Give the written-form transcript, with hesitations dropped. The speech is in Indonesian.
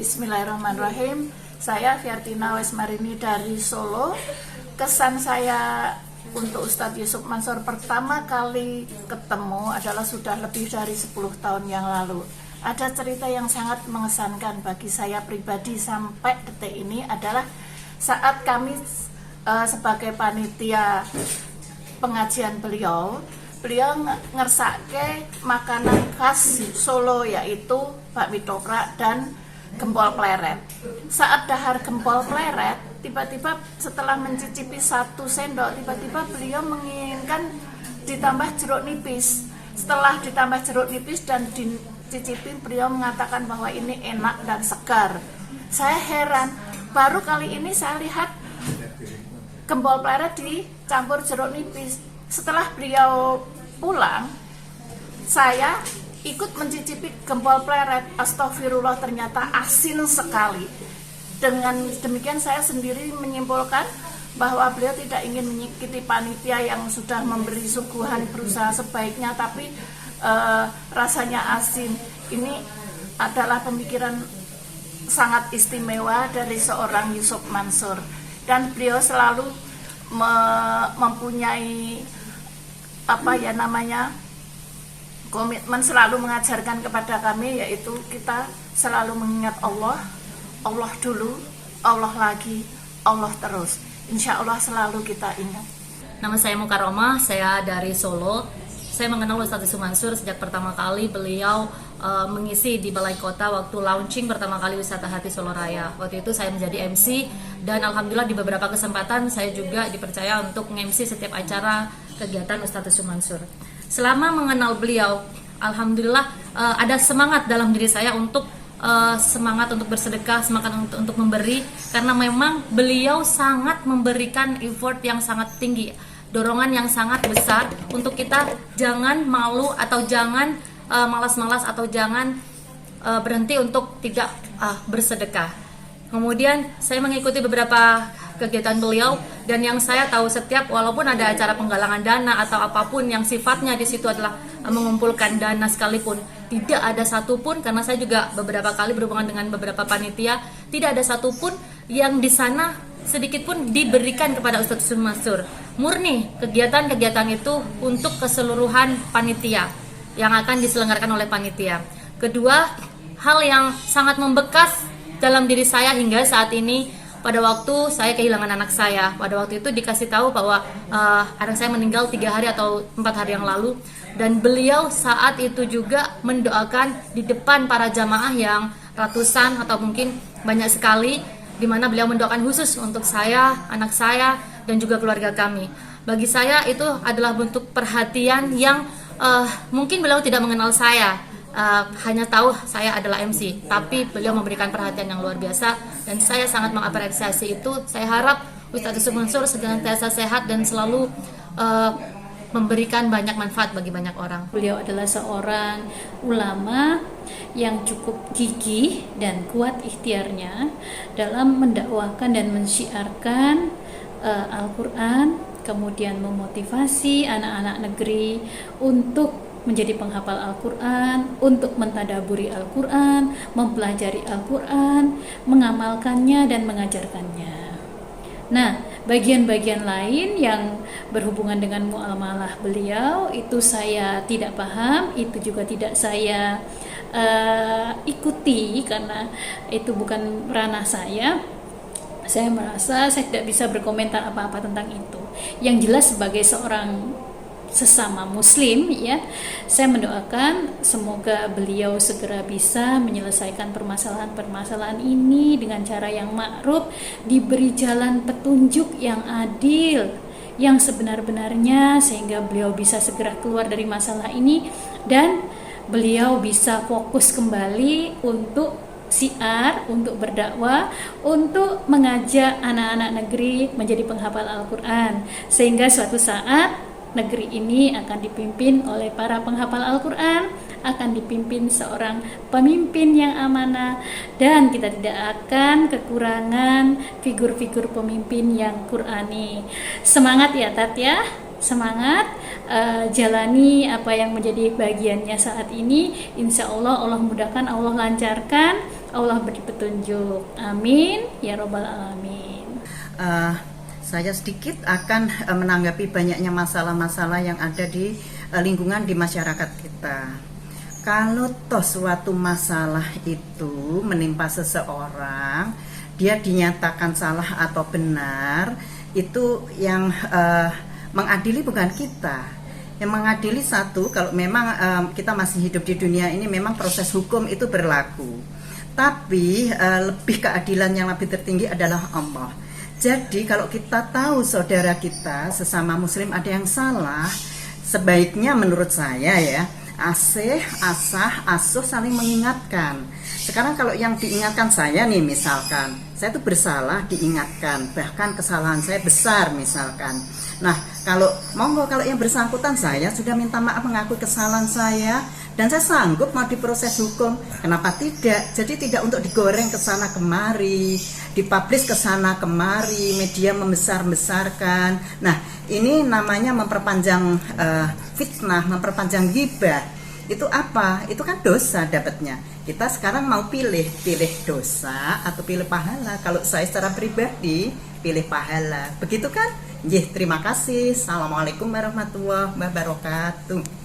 Bismillahirrahmanirrahim. Saya Fiartina Wesmarini dari Solo. Kesan saya untuk Ustadz Yusuf Mansur pertama kali ketemu adalah sudah lebih dari 10 tahun yang lalu. Ada cerita yang sangat mengesankan bagi saya pribadi sampai detik ini adalah saat kami sebagai panitia pengajian beliau ngersake makanan khas Solo, yaitu bakmi toprak dan gempol pleret. Saat dahar gempol pleret, tiba-tiba setelah mencicipi 1 sendok, tiba-tiba beliau menginginkan ditambah jeruk nipis. Setelah ditambah jeruk nipis dan dicicipi, beliau mengatakan bahwa ini enak dan segar. Saya heran, baru kali ini saya lihat gempol pleret dicampur jeruk nipis. Setelah beliau pulang, saya ikut mencicipi gempol pleret. Astagfirullah, ternyata asin sekali. Dengan demikian saya sendiri menyimpulkan bahwa beliau tidak ingin menyakiti panitia yang sudah memberi suguhan berusaha sebaiknya, tapi rasanya asin. Ini adalah pemikiran sangat istimewa dari seorang Yusuf Mansur, dan beliau selalu mempunyai komitmen, selalu mengajarkan kepada kami, yaitu kita selalu mengingat Allah dulu, Allah lagi, Allah terus. Insya Allah selalu kita ingat. Nama saya Mukaromah, saya dari Solo. Saya mengenal Ustadz Yusuf Mansur sejak pertama kali beliau mengisi di Balai Kota waktu launching pertama kali Wisata Hati Solo Raya. Waktu itu saya menjadi MC, dan alhamdulillah di beberapa kesempatan saya juga dipercaya untuk nge-MC setiap acara kegiatan Ustadz Yusuf Mansur. Selama mengenal beliau, alhamdulillah ada semangat dalam diri saya untuk semangat untuk bersedekah, semangat untuk memberi, karena memang beliau sangat memberikan effort yang sangat tinggi, dorongan yang sangat besar untuk kita jangan malu atau jangan malas-malas atau jangan berhenti untuk tidak bersedekah. Kemudian saya mengikuti beberapa kegiatan beliau, dan yang saya tahu setiap walaupun ada acara penggalangan dana atau apapun yang sifatnya di situ adalah mengumpulkan dana sekalipun, tidak ada satupun, karena saya juga beberapa kali berhubungan dengan beberapa panitia, tidak ada satupun yang di sana sedikit pun diberikan kepada Ustadz Yusuf Mansur. Murni kegiatan-kegiatan itu untuk keseluruhan panitia yang akan diselenggarakan oleh panitia. Kedua, hal yang sangat membekas dalam diri saya hingga saat ini, pada waktu saya kehilangan anak saya, pada waktu itu dikasih tahu bahwa anak saya meninggal 3 hari atau 4 hari yang lalu, dan beliau saat itu juga mendoakan di depan para jamaah yang ratusan atau mungkin banyak sekali, di mana beliau mendoakan khusus untuk saya, anak saya, dan juga keluarga kami. Bagi saya itu adalah bentuk perhatian yang mungkin beliau tidak mengenal saya, hanya tahu saya adalah MC, tapi beliau memberikan perhatian yang luar biasa, dan saya sangat mengapresiasi itu. Saya harap Ustadz Yusuf Mansur senantiasa sehat dan selalu memberikan banyak manfaat bagi banyak orang. Beliau adalah seorang ulama yang cukup gigih dan kuat ikhtiarnya dalam mendakwahkan dan mensyiarkan Al-Quran, kemudian memotivasi anak-anak negeri untuk menjadi penghafal Al-Quran, untuk mentadaburi Al-Quran, mempelajari Al-Quran, mengamalkannya dan mengajarkannya. Nah, bagian-bagian lain yang berhubungan dengan muamalah beliau itu saya tidak paham, itu juga tidak saya ikuti karena itu bukan ranah saya. Saya merasa saya tidak bisa berkomentar apa-apa tentang itu. Yang jelas sebagai seorang sesama muslim, ya, saya mendoakan semoga beliau segera bisa menyelesaikan permasalahan-permasalahan ini dengan cara yang ma'ruf, diberi jalan petunjuk yang adil, yang sebenar-benarnya, sehingga beliau bisa segera keluar dari masalah ini dan beliau bisa fokus kembali untuk syiar, untuk berdakwah, untuk mengajak anak-anak negeri menjadi penghafal Al-Quran, sehingga suatu saat negeri ini akan dipimpin oleh para penghafal Al-Quran, akan dipimpin seorang pemimpin yang amanah, dan kita tidak akan kekurangan figur-figur pemimpin yang Qurani. Semangat ya Tat ya, semangat, jalani apa yang menjadi bagiannya saat ini. Insya Allah Allah mudahkan, Allah lancarkan, Allah beri petunjuk. Amin ya robbal alamin. Saya sedikit akan menanggapi banyaknya masalah-masalah yang ada di lingkungan di masyarakat kita. Kalau toh suatu masalah itu menimpa seseorang, dia dinyatakan salah atau benar, itu yang mengadili bukan kita. Yang mengadili satu, kalau memang kita masih hidup di dunia ini, memang proses hukum itu berlaku. Tapi lebih keadilan yang lebih tertinggi adalah Allah. Jadi kalau kita tahu saudara kita sesama muslim ada yang salah, sebaiknya menurut saya ya, asih, asah, asuh saling mengingatkan. Sekarang kalau yang diingatkan saya nih, misalkan saya itu bersalah, diingatkan, bahkan kesalahan saya besar misalkan. Nah, kalau yang bersangkutan, saya sudah minta maaf, mengakui kesalahan saya, dan saya sanggup mau diproses hukum, kenapa tidak? Jadi tidak untuk digoreng ke sana kemari, dipublish ke sana kemari, media membesar-besarkan. Nah, ini namanya memperpanjang fitnah, memperpanjang ghibah. Itu apa? Itu kan dosa dapatnya. Kita sekarang mau pilih dosa atau pilih pahala. Kalau saya secara pribadi pilih pahala. Begitu kan? Terima kasih. Assalamualaikum warahmatullahi wabarakatuh.